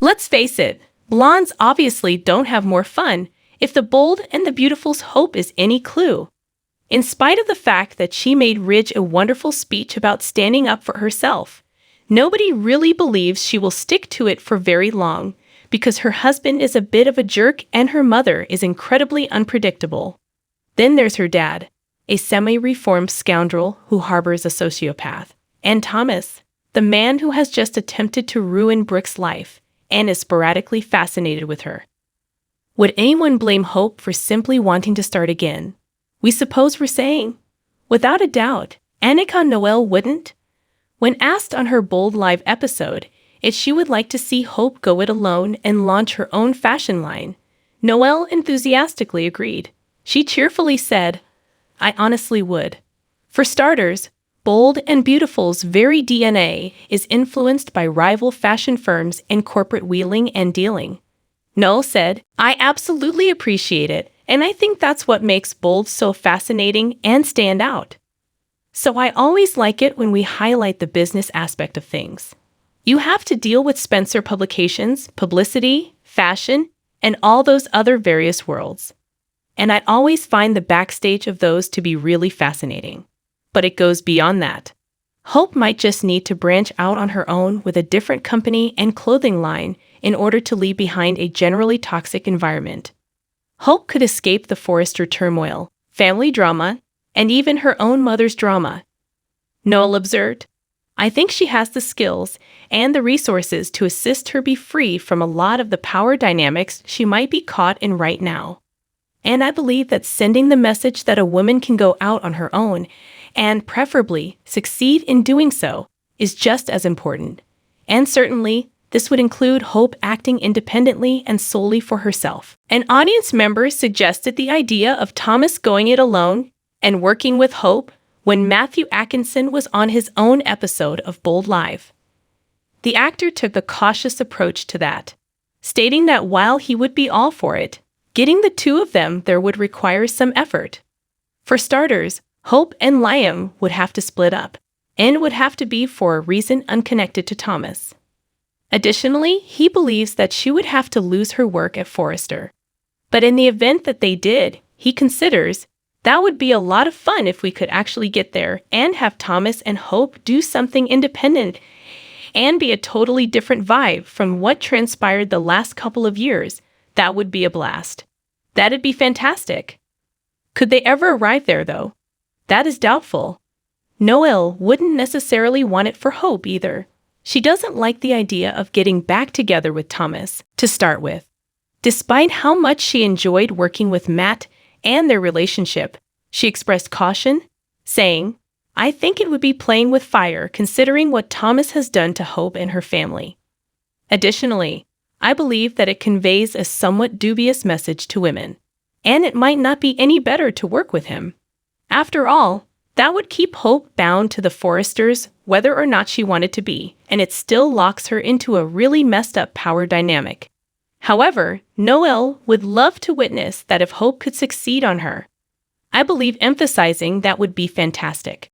Let's face it, blondes obviously don't have more fun if the bold and the beautiful's hope is any clue. In spite of the fact that she made Ridge a wonderful speech about standing up for herself, nobody really believes she will stick to it for very long because her husband is a bit of a jerk and her mother is incredibly unpredictable. Then there's her dad, a semi-reformed scoundrel who harbors a sociopath, and Thomas, the man who has just attempted to ruin Brooke's life and is sporadically fascinated with her. Would anyone blame Hope for simply wanting to start again? We suppose we're saying, without a doubt, Annika Noelle wouldn't. When asked on her Bold Live episode if she would like to see Hope go it alone and launch her own fashion line, Noelle enthusiastically agreed. She cheerfully said, "I honestly would." For starters, Bold and Beautiful's very DNA is influenced by rival fashion firms and corporate wheeling and dealing. Noelle said, "I absolutely appreciate it, and I think that's what makes Bold so fascinating and stand out. So I always like it when we highlight the business aspect of things. You have to deal with Spencer publications, publicity, fashion, and all those other various worlds. And I always find the backstage of those to be really fascinating. But it goes beyond that. Hope might just need to branch out on her own with a different company and clothing line in order to leave behind a generally toxic environment. Hope could escape the Forrester turmoil, family drama, and even her own mother's drama." Noelle observed, "I think she has the skills and the resources to assist her be free from a lot of the power dynamics she might be caught in right now. And I believe that sending the message that a woman can go out on her own and preferably succeed in doing so is just as important. And certainly, this would include Hope acting independently and solely for herself." An audience member suggested the idea of Thomas going it alone and working with Hope when Matthew Atkinson was on his own episode of Bold Live. The actor took a cautious approach to that, stating that while he would be all for it, getting the two of them there would require some effort. For starters, Hope and Liam would have to split up, and would have to be for a reason unconnected to Thomas. Additionally, he believes that she would have to lose her work at Forrester. But in the event that they did, he considers that would be a lot of fun if we could actually get there and have Thomas and Hope do something independent and be a totally different vibe from what transpired the last couple of years. That would be a blast. That'd be fantastic. Could they ever arrive there, though? That is doubtful. Noelle wouldn't necessarily want it for Hope either. She doesn't like the idea of getting back together with Thomas, to start with. Despite how much she enjoyed working with Matt and their relationship, she expressed caution, saying, "I think it would be playing with fire considering what Thomas has done to Hope and her family. Additionally, I believe that it conveys a somewhat dubious message to women, and it might not be any better to work with him. After all, that would keep Hope bound to the Forresters whether or not she wanted to be, and it still locks her into a really messed up power dynamic. However, Noelle would love to witness that if Hope could succeed on her. I believe emphasizing that would be fantastic."